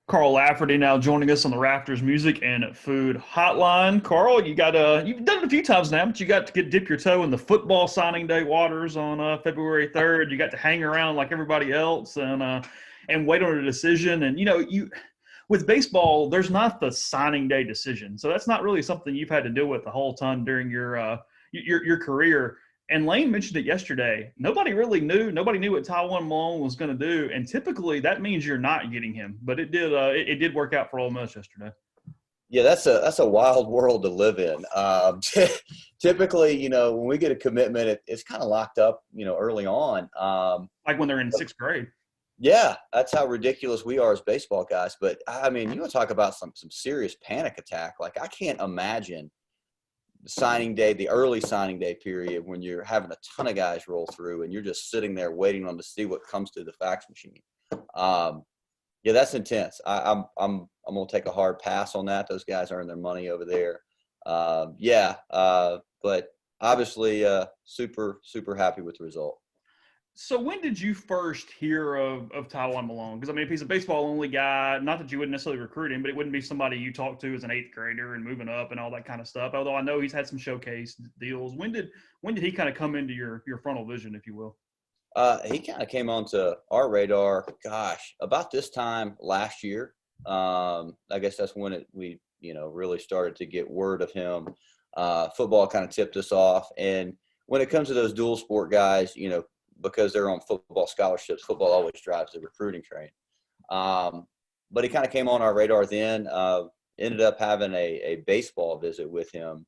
Carl Lafferty now joining us on the Rafters Music and Food Hotline. Carl, you've done it a few times now, but you got to dip your toe in the football signing day waters on February 3rd. You got to hang around like everybody else and wait on a decision. And you with baseball, there's not the signing day decision, so that's not really something you've had to deal with the whole time during your career. And Lane mentioned it yesterday. Nobody really knew. Nobody knew what Tywone Malone was going to do, and typically that means you're not getting him. But it did. It did work out for Ole Miss yesterday. Yeah, that's a wild world to live in. Typically, when we get a commitment, it's kind of locked up, early on. Like when they're in sixth grade. Yeah, that's how ridiculous we are as baseball guys. But I mean, you want to talk about some serious panic attack. Like I can't imagine the signing day, the early signing day period when you're having a ton of guys roll through and you're just sitting there waiting on to see what comes through the fax machine. Yeah, that's intense. I'm gonna take a hard pass on that. Those guys earn their money over there. But obviously, super happy with the result. So when did you first hear of Tywone Malone? Because I mean, if he's a baseball only guy, not that you wouldn't necessarily recruit him, but it wouldn't be somebody you talked to as an eighth grader and moving up and all that kind of stuff. Although I know he's had some showcase deals. When did he kind of come into your frontal vision, if you will? He kind of came onto our radar, gosh, about this time last year. I guess that's when we really started to get word of him. Football kind of tipped us off. And when it comes to those dual sport guys, because they're on football scholarships, football always drives the recruiting train. But he kind of came on our radar then, ended up having a baseball visit with him.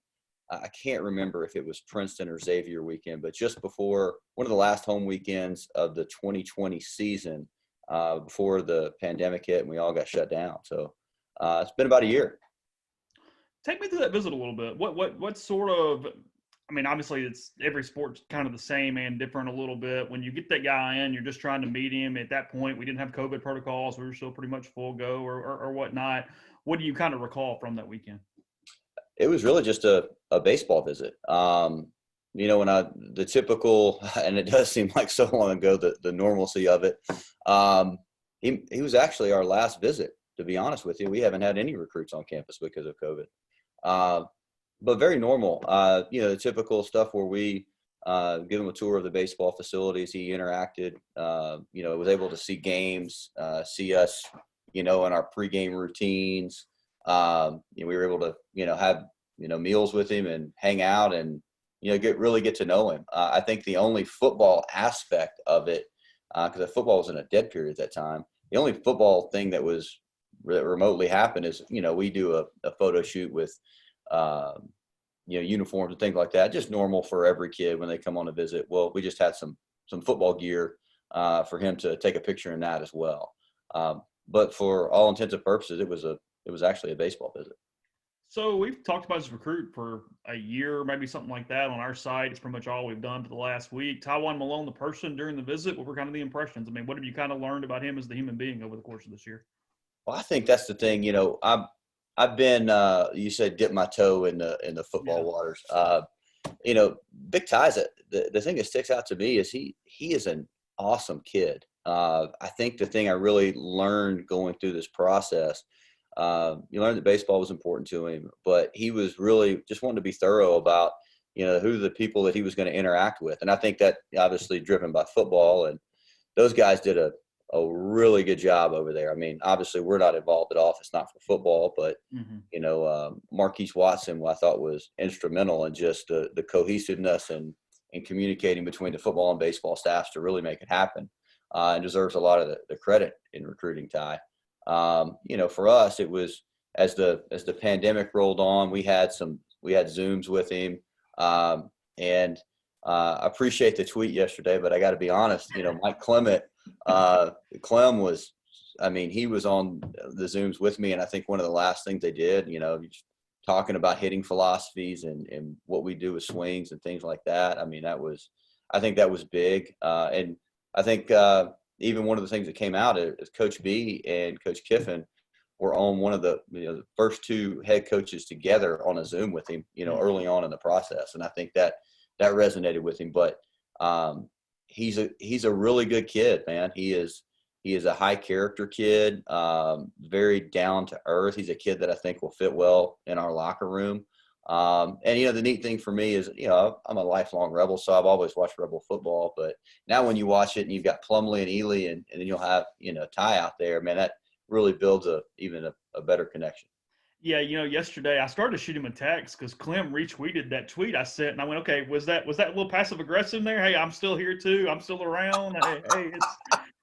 I can't remember if it was Princeton or Xavier weekend, but just before one of the last home weekends of the 2020 season, before the pandemic hit and we all got shut down. So it's been about a year. Take me through that visit a little bit. What sort of, I mean, obviously it's every sport's kind of the same and different a little bit. When you get that guy in, you're just trying to meet him. At that point, we didn't have COVID protocols. We were still pretty much full go or whatnot. What do you kind of recall from that weekend? It was really just a baseball visit. When the typical, and it does seem like so long ago, the normalcy of it. He was actually our last visit, to be honest with you. We haven't had any recruits on campus because of COVID. But very normal. The typical stuff where we give him a tour of the baseball facilities. He interacted, was able to see games, see us, in our pregame routines. We were able to, have, meals with him and hang out and, get to know him. I think the only football aspect of it, because the football was in a dead period at that time, the only football thing that remotely happened is, we do a photo shoot with, uniforms and things like that. Just normal for every kid when they come on a visit. Well, we just had some football gear for him to take a picture in that as well. But for all intents and purposes, it was actually a baseball visit. So we've talked about this recruit for a year, maybe something like that on our site. It's pretty much all we've done for the last week. Tywone Malone, the person during the visit, what were kind of the impressions? I mean, what have you kind of learned about him as the human being over the course of this year? Well, I think that's the thing. I've been you said dip my toe in the football waters. Big Ty's the thing that sticks out to me is he is an awesome kid. I think the thing I really learned going through this process, you learned that baseball was important to him, but he was really just wanting to be thorough about, who the people that he was going to interact with. And I think that obviously driven by football, and those guys did a really good job over there. I mean, obviously we're not involved at all if it's not for football, but, Marquise Watson, who I thought was instrumental in just the cohesiveness and communicating between the football and baseball staffs to really make it happen, and deserves a lot of the credit in recruiting Ty. For us, it was as the pandemic rolled on, we had Zooms with him, and I appreciate the tweet yesterday, but I got to be honest, Mike Clement, Clem was, he was on the Zooms with me, and I think one of the last things they did, just talking about hitting philosophies and what we do with swings and things like that. I think that was big, and I think even one of the things that came out is Coach B and Coach Kiffin were on one of the first two head coaches together on a Zoom with him, early on in the process. And I think that resonated with him, but he's a really good kid, man. He is, He is a high character kid, very down to earth. He's a kid that I think will fit well in our locker room. And, the neat thing for me is, I'm a lifelong Rebel, so I've always watched Rebel football. But now when you watch it and you've got Plumlee and Ely and then you'll have, Ty out there, man, that really builds even a better connection. Yeah, yesterday I started to shoot him a text because Clem retweeted that tweet I sent, and I went, "Okay, was that a little passive aggressive there? Hey, I'm still here too. I'm still around. Hey,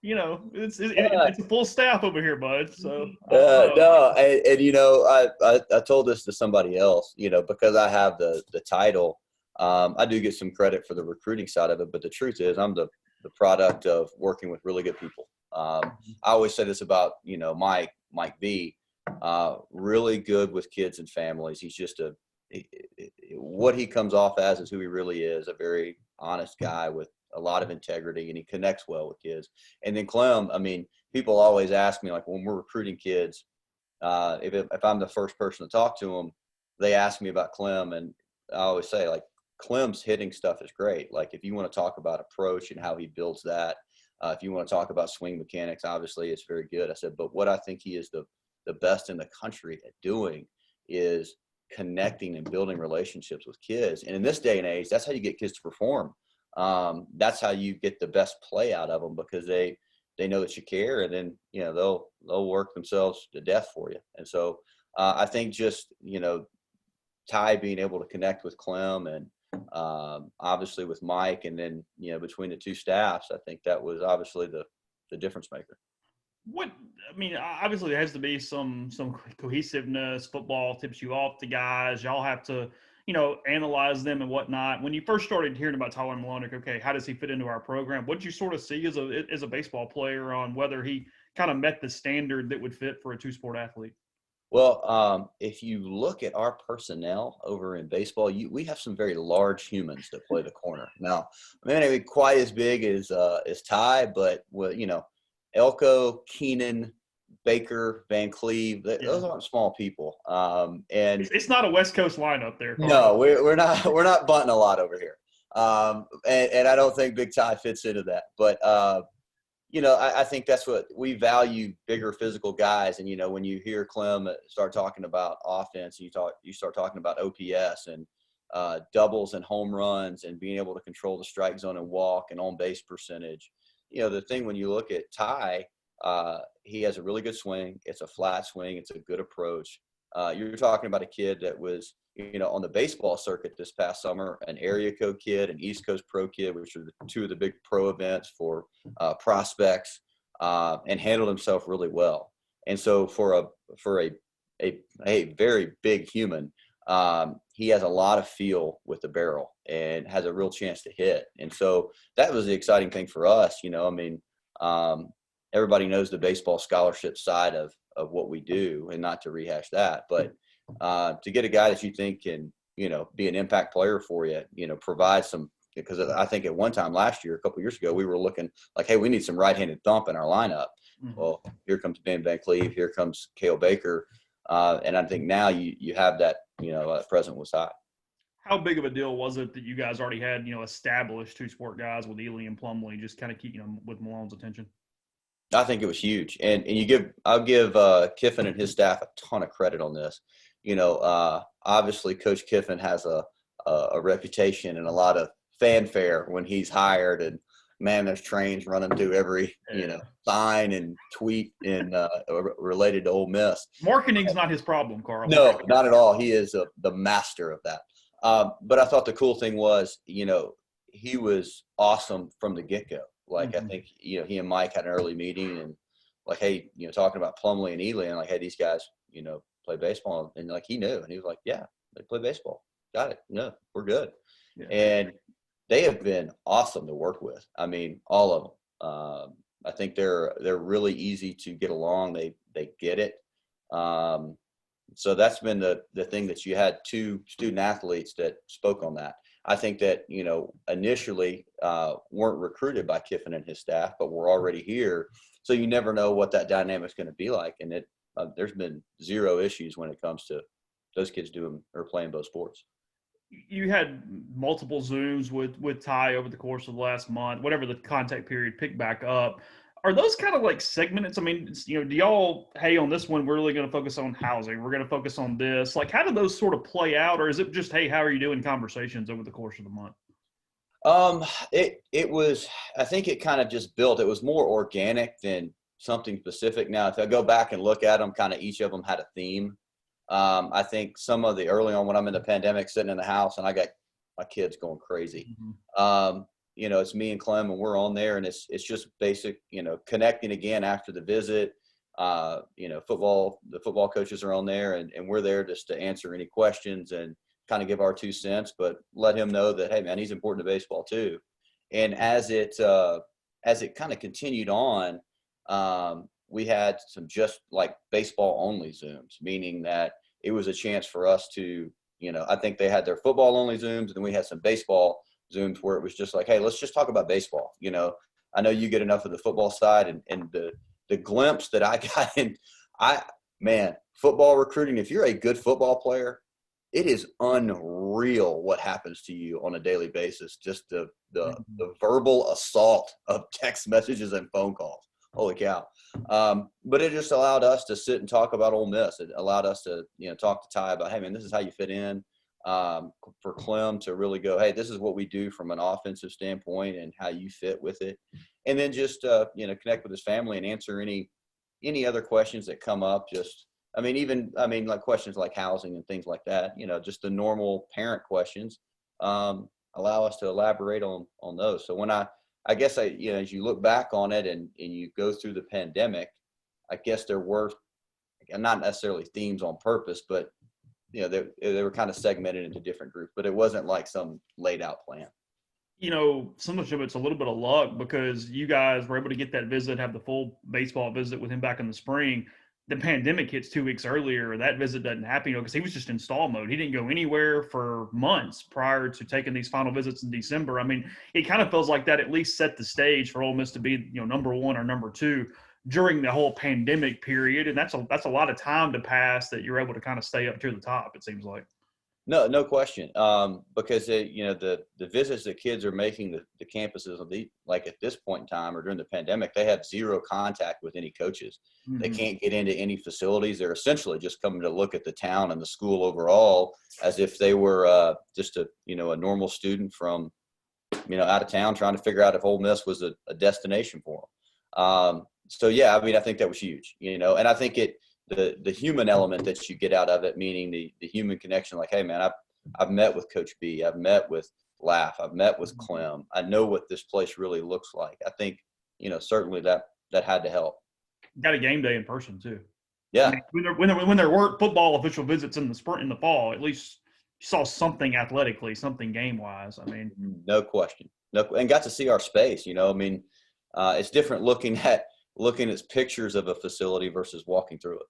it's a full staff over here, bud." So no, I told this to somebody else, because I have the title. I do get some credit for the recruiting side of it, but the truth is, I'm the product of working with really good people. I always say this about Mike V. Really good with kids and families. He's just what he comes off as is who he really is, a very honest guy with a lot of integrity, and he connects well with kids. And then Clem, I mean, people always ask me, like, when we're recruiting kids, if I'm the first person to talk to them, they ask me about Clem, and I always say, like, Clem's hitting stuff is great. Like, if you want to talk about approach and how he builds that, if you want to talk about swing mechanics, obviously it's very good. I said, but what I think he is the best in the country at doing is connecting and building relationships with kids. And in this day and age, that's how you get kids to perform. That's how you get the best play out of them, because they know that you care, and then, they'll work themselves to death for you. And so I think just, Ty being able to connect with Clem and obviously with Mike, and then, between the two staffs, I think that was obviously the difference maker. Obviously there has to be some cohesiveness. Football tips you off to guys. Y'all have to, analyze them and whatnot. When you first started hearing about Tywone Malone, like, okay, how does he fit into our program? What did you sort of see as a baseball player on whether he kind of met the standard that would fit for a two-sport athlete? Well, if you look at our personnel over in baseball, we have some very large humans that play the corner. Now, maybe quite as big as Ty, but Elko, Keenan, Baker, Van Cleve, those aren't small people. And it's not a West Coast lineup there, Carl. No, we're not bunting a lot over here. And I don't think Big Ty fits into that. But I think that's what we value, bigger physical guys. And when you hear Clem start talking about offense, you start talking about OPS and doubles and home runs and being able to control the strike zone and walk and on base percentage. The thing when you look at Ty, he has a really good swing. It's a flat swing. It's a good approach. You're talking about a kid that was, on the baseball circuit this past summer, an area code kid, an East Coast pro kid, which are the two of the big pro events for prospects, and handled himself really well. And so for a very big human, he has a lot of feel with the barrel and has a real chance to hit. And so that was the exciting thing for us. Everybody knows the baseball scholarship side of what we do, and not to rehash that, but to get a guy that you think can, be an impact player for you, provide some, because I think at one time last year, a couple of years ago, we were looking like, hey, we need some right-handed thump in our lineup. Mm-hmm. Well, here comes Ben Van Cleve, here comes Cale Baker. And I think now you have that, present was high. How big of a deal was it that you guys already had, established two-sport guys with Ely and Plumlee, just kind of keep, with Malone's attention? I think it was huge. And I'll give Kiffin and his staff a ton of credit on this. Obviously Coach Kiffin has a reputation and a lot of fanfare when he's hired, and man, there's trains running through every, sign and tweet and related to Ole Miss. Marketing's not his problem, Carl. No, not at all. He is the master of that. But I thought the cool thing was, he was awesome from the get-go. Like, mm-hmm. I think, he and Mike had an early meeting and like, hey, talking about Plumlee and Ely, and like, hey, these guys, play baseball. And like, he knew, and he was like, yeah, they play baseball. Got it. No, we're good. Yeah. And they have been awesome to work with. I mean, all of them. I think they're really easy to get along. They get it. So that's been the thing, that you had two student athletes that spoke on that. I think that, initially weren't recruited by Kiffin and his staff, but were already here. So you never know what that dynamic is going to be like. And there's been zero issues when it comes to those kids doing or playing both sports. You had multiple Zooms with Ty over the course of the last month, whatever the contact period picked back up. Are those kind of like segments? I mean, do y'all, hey, on this one, we're really going to focus on housing. We're going to focus on this. Like, how do those sort of play out? Or is it just, hey, how are you doing conversations over the course of the month? It was, I think it kind of just built. It was more organic than something specific. Now, if I go back and look at them, kind of each of them had a theme. I think some of the early on when I'm in the pandemic, sitting in the house and I got my kids going crazy. It's me and Clem and we're on there and it's just basic, connecting again after the visit. The football coaches are on there and we're there just to answer any questions and kind of give our 2 cents, but let him know that, hey man, he's important to baseball too. And as it kind of continued on, we had some just like baseball only Zooms, meaning that it was a chance for us to, I think they had their football only Zooms and then we had some baseball Zooms where it was just like, hey, let's just talk about baseball. I know you get enough of the football side and the glimpse that I got in, football recruiting, if you're a good football player, it is unreal what happens to you on a daily basis. Just the verbal assault of text messages and phone calls. Holy cow. But it just allowed us to sit and talk about Ole Miss. It allowed us to, talk to Ty about, hey man, this is how you fit in. For Clem to really go, hey, this is what we do from an offensive standpoint and how you fit with it. And then just, connect with his family and answer any other questions that come up. Like questions like housing and things like that, just the normal parent questions, allow us to elaborate on those. So when I guess as you look back on it and you go through the pandemic, I guess there were not necessarily themes on purpose, but they were kind of segmented into different groups, but it wasn't like some laid out plan. So much of it's a little bit of luck because you guys were able to get that visit, have the full baseball visit with him back in the spring. The pandemic hits 2 weeks earlier. That visit doesn't happen, because he was just in stall mode. He didn't go anywhere for months prior to taking these final visits in December. I mean, it kind of feels like that at least set the stage for Ole Miss to be, number one or number two during the whole pandemic period. And that's a lot of time to pass that you're able to kind of stay up to the top, it seems like. No question. Because the visits that kids are making the campuses of like at this point in time or during the pandemic, they have zero contact with any coaches. Mm-hmm. They can't get into any facilities. They're essentially just coming to look at the town and the school overall, as if they were just a normal student from out of town trying to figure out if Ole Miss was a destination for them. I think that was huge. And I think the human element that you get out of it, meaning the human connection, like, hey man, I've met with Coach B, I've met with Laff, I've met with Clem. I know what this place really looks like. I think, certainly that had to help. Got a game day in person too. Yeah. I mean, when there weren't football official visits in the spring, in the fall, at least you saw something athletically, something game wise. I mean, no question. And got to see our space, it's different looking at pictures of a facility versus walking through it.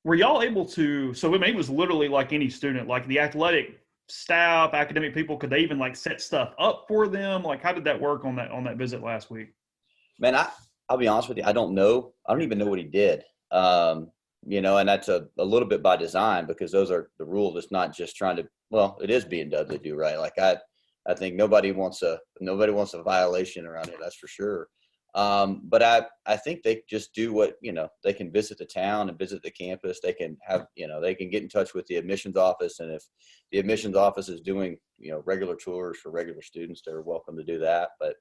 Were y'all able to, so it was literally like any student, like the athletic staff, academic people, could they even like set stuff up for them? Like, how did that work on that visit last week? Man, I'll be honest with you. I don't know. I don't even know what he did. And that's a little bit by design, because those are the rules. It's not just trying to, well, it is being done to do right. Like I think nobody wants a violation around it. That's for sure. But I think they just do what, they can visit the town and visit the campus. They can have, they can get in touch with the admissions office. And if the admissions office is doing, regular tours for regular students, they're welcome to do that. But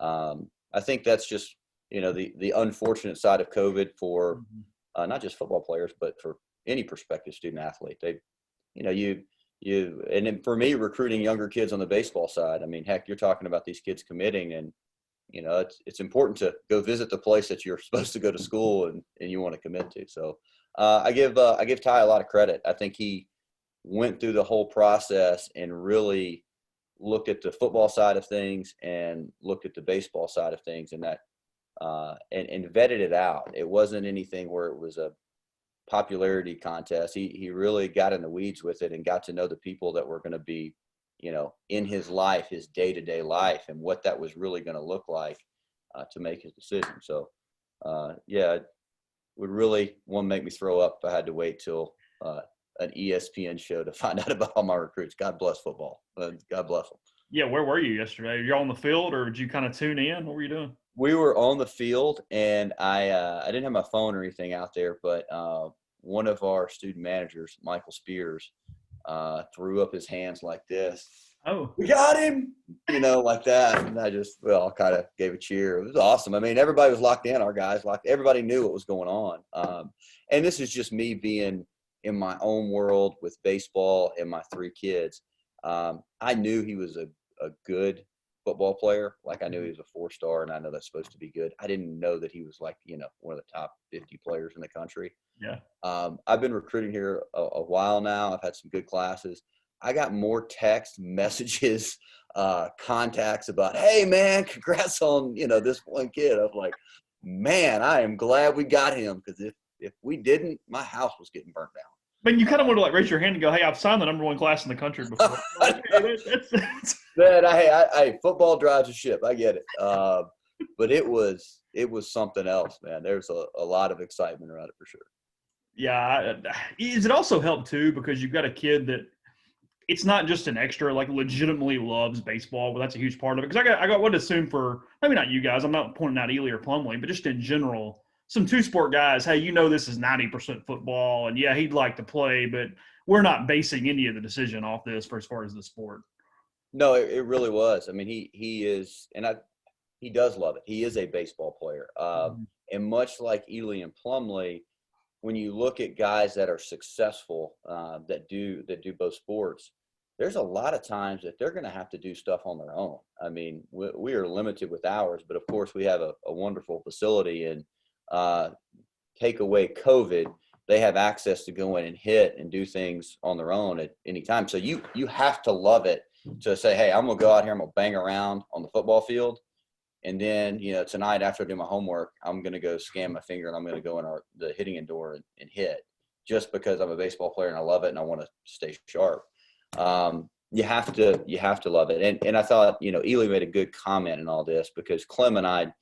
I think that's just, the unfortunate side of COVID for not just football players, but for any prospective student athlete. They, and then for me, recruiting younger kids on the baseball side, I mean, heck, you're talking about these kids committing, and it's important to go visit the place that you're supposed to go to school and you want to commit to. So I give Ty a lot of credit. I think he went through the whole process and really looked at the football side of things and looked at the baseball side of things, and that and vetted it out. It wasn't anything where it was a popularity contest. He really got in the weeds with it and got to know the people that were going to be, in his life, his day-to-day life, and what that was really going to look like to make his decision. So, it would really make me throw up if I had to wait till an ESPN show to find out about all my recruits. God bless football. God bless them. Yeah, where were you yesterday? Were you on the field, or did you kind of tune in? What were you doing? we were on the field, and I didn't have my phone or anything out there, but one of our student managers, Michael Spears, threw up his hands like this. Oh, We got him, like that. And I kind of gave a cheer. It was awesome. I mean, everybody was locked in. Our guys everybody knew what was going on. And this is just me being in my own world with baseball and my three kids. I knew he was a good football player. Like, I knew he was a 4-star, and I know that's supposed to be good. I didn't know that he was one of the top 50 players in the country. yeah. I've been recruiting here a while now. I've had some good classes. I got more text messages, contacts about, hey man, congrats on, this one kid. I was like, man, I am glad we got him, because if we didn't, my house was getting burnt down. I mean, you kind of want to raise your hand and go, "Hey, I've signed the #1 class in the country before." Man, I football drives a ship. I get it. But it was something else, man. There's a lot of excitement around it for sure. Yeah. It also helped too, because you've got a kid that it's not just an extra, legitimately loves baseball, but that's a huge part of it. Because I got what to assume for, maybe not you guys, I'm not pointing out Ely or Plumlee, but just in general, some two-sport guys, hey, this is 90% football, and yeah, he'd like to play, but we're not basing any of the decision off this as far as the sport. No, it really was. I mean, he is, and he does love it. He is a baseball player. And much like Ely and Plumlee, when you look at guys that are successful, that do both sports, there's a lot of times that they're going to have to do stuff on their own. I mean, we are limited with hours, but of course we have a wonderful facility, and take away COVID, they have access to go in and hit and do things on their own at any time. So you have to love it to say, hey, I'm going to go out here, I'm going to bang around on the football field. And then, tonight after I do my homework, I'm going to go scan my finger, and I'm going to go in the hitting indoor and hit, just because I'm a baseball player and I love it and I want to stay sharp. You have to love it. And I thought, Ely made a good comment in all this, because Clem and I,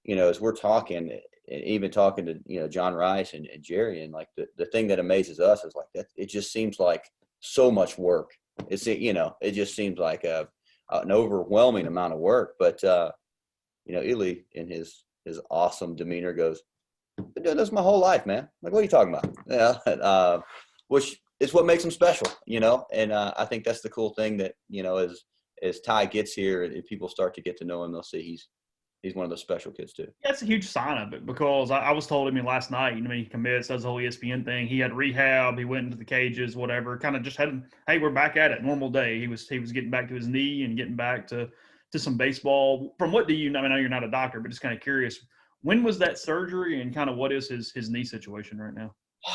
as we're talking, and even talking to, John Rice and Jerry, and the thing that amazes us is that it just seems like so much work. It just seems like an overwhelming amount of work. But, Ely, in his awesome demeanor, goes, "I've been doing this my whole life, man. Like, what are you talking about?" Yeah, which is what makes him special, And I think that's the cool thing that, as Ty gets here and people start to get to know him, they'll see he's one of those special kids too. Yeah, it's a huge sign of it, because I was told, last night, he commits, does the whole ESPN thing. He had rehab, he went into the cages, whatever, kind of just had, hey, we're back at it, normal day. He was getting back to his knee and getting back to some baseball. From what do you know? I know you're not a doctor, but just kind of curious, when was that surgery, and kind of what is his knee situation right now?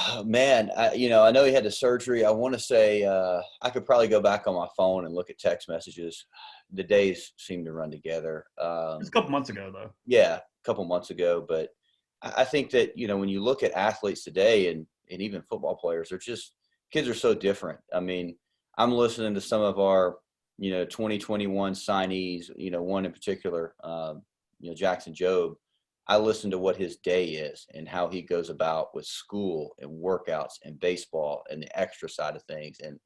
Oh, man, I know he had the surgery. I want to say I could probably go back on my phone and look at text messages. The days seem to run together. It's a couple months ago, though. Yeah, a couple months ago. But I think that, when you look at athletes today, and even football players, kids are so different. I mean, I'm listening to some of our, 2021 signees, one in particular, Jackson Jobe. I listen to what his day is and how he goes about with school and workouts and baseball and the extra side of things. And,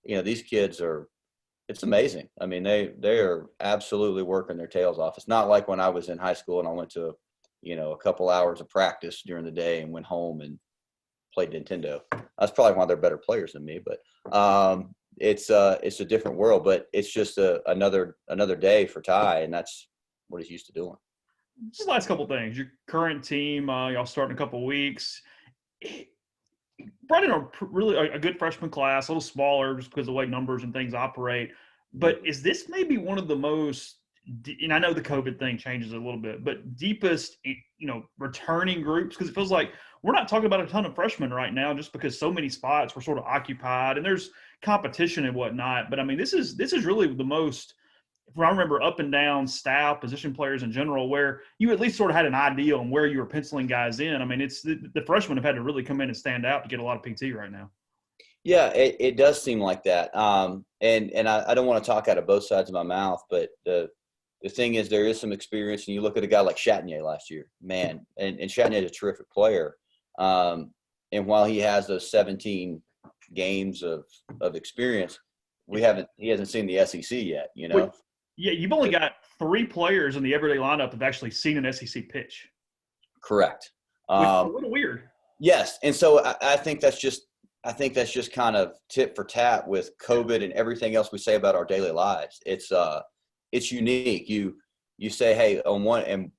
these kids it's amazing. I mean, they are absolutely working their tails off. It's not like when I was in high school and I went to, a couple hours of practice during the day and went home and played Nintendo. That's probably why they're better players than me, but it's a different world. But it's just another day for Ty, and that's what he's used to doing. Just last couple things. Your current team, y'all start in a couple weeks. Brought in really a good freshman class, a little smaller just because of the way numbers and things operate. But is this maybe one of the most, and I know the COVID thing changes a little bit, but deepest, returning groups? Because it feels like we're not talking about a ton of freshmen right now, just because so many spots were sort of occupied and there's competition and whatnot. But I mean, this is really the most, if I remember, up and down staff, position players in general, where you at least sort of had an idea on where you were penciling guys in. I mean, it's the freshmen have had to really come in and stand out to get a lot of PT right now. Yeah, it does seem like that. And I don't want to talk out of both sides of my mouth, but the thing is, there is some experience, and you look at a guy like Chatagnier last year, man, and Chatagnier is a terrific player. And while he has those 17 games of experience, he hasn't seen the SEC yet, Yeah, you've only got 3 players in the everyday lineup that have actually seen an SEC pitch, Correct. which is a little weird. Yes, and so I think that's just kind of tit for tat with COVID and everything else we say about our daily lives. It's unique. You say, hey, on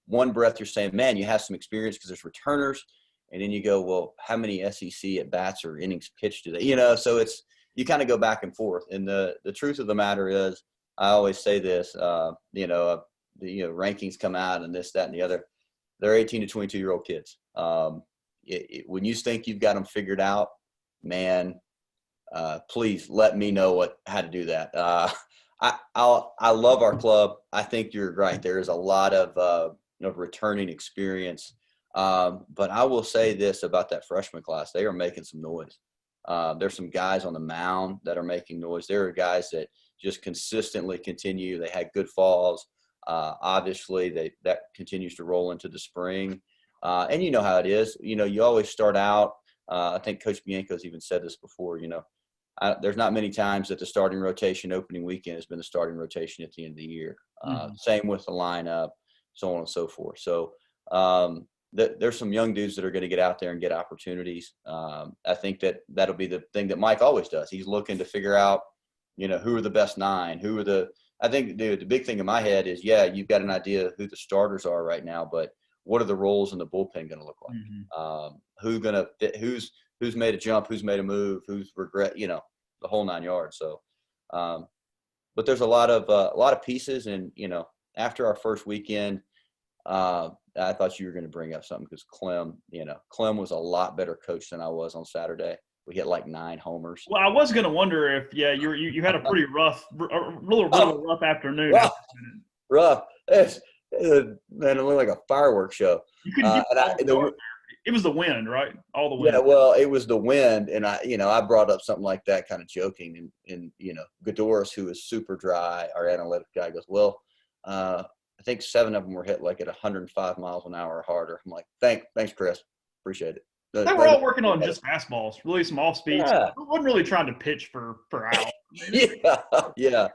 one breath you're saying, man, you have some experience because there's returners, and then you go, well, how many SEC at bats or innings pitched do they? So you kind of go back and forth. And the truth of the matter is, I always say this, the rankings come out and this, that, and the other. They're 18 to 22-year-old kids. When you think you've got them figured out, man, please let me know how to do that. I love our club. I think you're right. There is a lot of returning experience. But I will say this about that freshman class. They are making some noise. There's some guys on the mound that are making noise. There are guys that just consistently continue. They had good falls. Obviously, that continues to roll into the spring. And you know how it is. You always start out. I think Coach Bianco's even said this before. There's not many times that the starting rotation opening weekend has been the starting rotation at the end of the year. Same with the lineup, so on and so forth. So there's some young dudes that are going to get out there and get opportunities. I think that'll be the thing that Mike always does. He's looking to figure out, who are the best 9, I think the big thing in my head is, you've got an idea of who the starters are right now, but what are the roles in the bullpen going to look like? Mm-hmm. Who's going to fit? Who's made a jump? Who's made a move? Who's regret? The whole 9 yards. So, but there's a lot of pieces, and after our first weekend, I thought you were going to bring up something because Clem was a lot better coach than I was on Saturday. We hit like 9 homers. Well, I was going to wonder if you had a pretty a little bit of a rough afternoon. Rough. Man, it looked like a fireworks show. You couldn't get it was the wind, right? All the wind. Yeah, well, it was the wind, and I brought up something like that, kind of joking, and Godoris, who is super dry, our analytic guy, goes, well, I think 7 of them were hit like at 105 miles an hour or harder. I'm like, thanks, Chris, appreciate it. They were all working on just fastballs, really some off speeds. Yeah. I wasn't really trying to pitch for out. Yeah.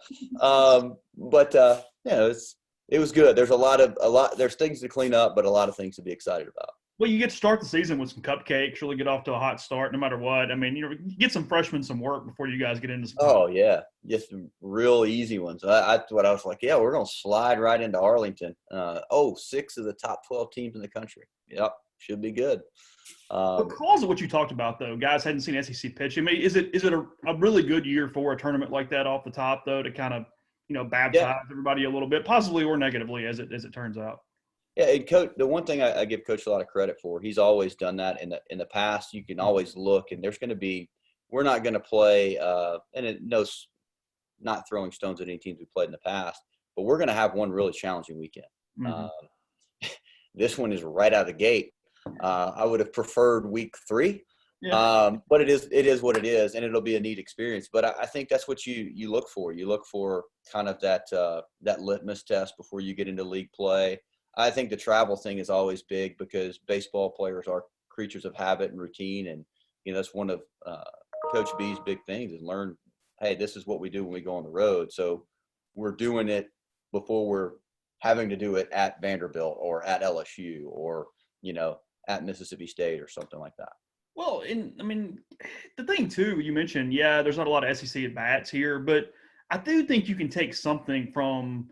But it was good. There's things to clean up, but a lot of things to be excited about. Well, you get to start the season with some cupcakes, really get off to a hot start no matter what. I mean, get some freshmen some work before you guys get into some. Oh, yeah. Just some real easy ones. That's what I was like, we're going to slide right into Arlington. 6 of the top 12 teams in the country. Yep, should be good. Because of what you talked about, though, guys hadn't seen SEC pitch. I mean, is it a really good year for a tournament like that off the top, though, to kind of baptize everybody a little bit, positively or negatively, as it turns out? Yeah, and Coach, the one thing I give Coach a lot of credit for, he's always done that in the past. You can always look, and there's going to be – we're not going to play not throwing stones at any teams we played in the past, but we're going to have one really challenging weekend. Mm-hmm. This one is right out of the gate. I would have preferred week 3, but it is what it is, and it'll be a neat experience. But I think that's what you look for. You look for kind of that litmus test before you get into league play. I think the travel thing is always big because baseball players are creatures of habit and routine, and that's one of Coach B's big things is learn. Hey, this is what we do when we go on the road. So we're doing it before we're having to do it at Vanderbilt or at LSU or at Mississippi State or something like that. Well, the thing too, you mentioned, there's not a lot of SEC at bats here, but I do think you can take something from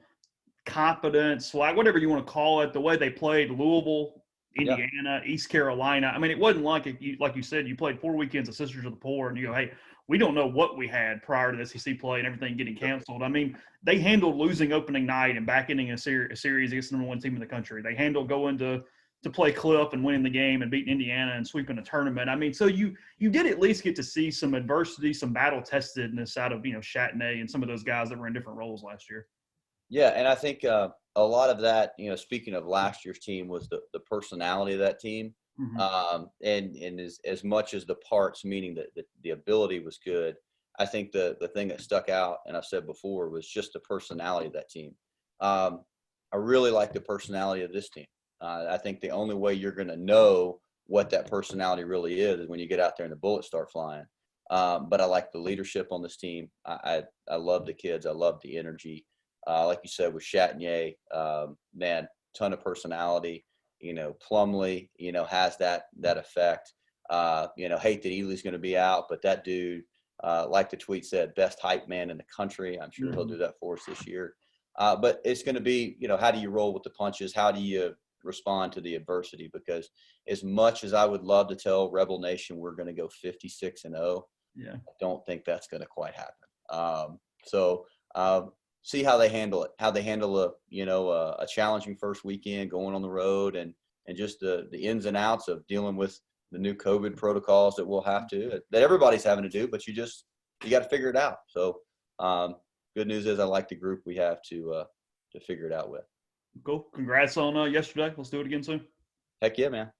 confidence, like whatever you want to call it, the way they played Louisville, Indiana, East Carolina. I mean, it wasn't like like you said, you played 4 weekends of Sisters of the Poor, and you go, hey, we don't know what we had prior to the SEC play and everything getting canceled. I mean, they handled losing opening night and back ending a series against the number 1 team in the country. They handled going to play Cliff and winning the game and beating Indiana and sweeping a tournament. I mean, so you did at least get to see some adversity, some battle-testedness out of, Chatney and some of those guys that were in different roles last year. Yeah, and I think a lot of that, speaking of last year's team, was the personality of that team. Mm-hmm. And as much as the parts, meaning that the ability was good, I think the thing that stuck out, and I've said before, was just the personality of that team. I really like the personality of this team. I think the only way you're going to know what that personality really is when you get out there and the bullets start flying. But I like the leadership on this team. I love the kids. I love the energy. like you said, with Chatagnier, man, ton of personality. Plumlee, has that effect. Hate that Ely's going to be out, but that dude, like the tweet said, best hype man in the country. I'm sure he'll do that for us this year. But it's going to be, how do you roll with the punches? How do you respond to the adversity? Because as much as I would love to tell Rebel Nation we're going to go 56-0, Yeah. I don't think that's going to quite happen. So see how they handle it, how they handle a challenging first weekend going on the road, and just the ins and outs of dealing with the new COVID protocols that that everybody's having to do, but you got to figure it out. So good news is I like the group we have to figure it out with. Cool. Congrats on yesterday. Let's do it again soon. Heck yeah, man.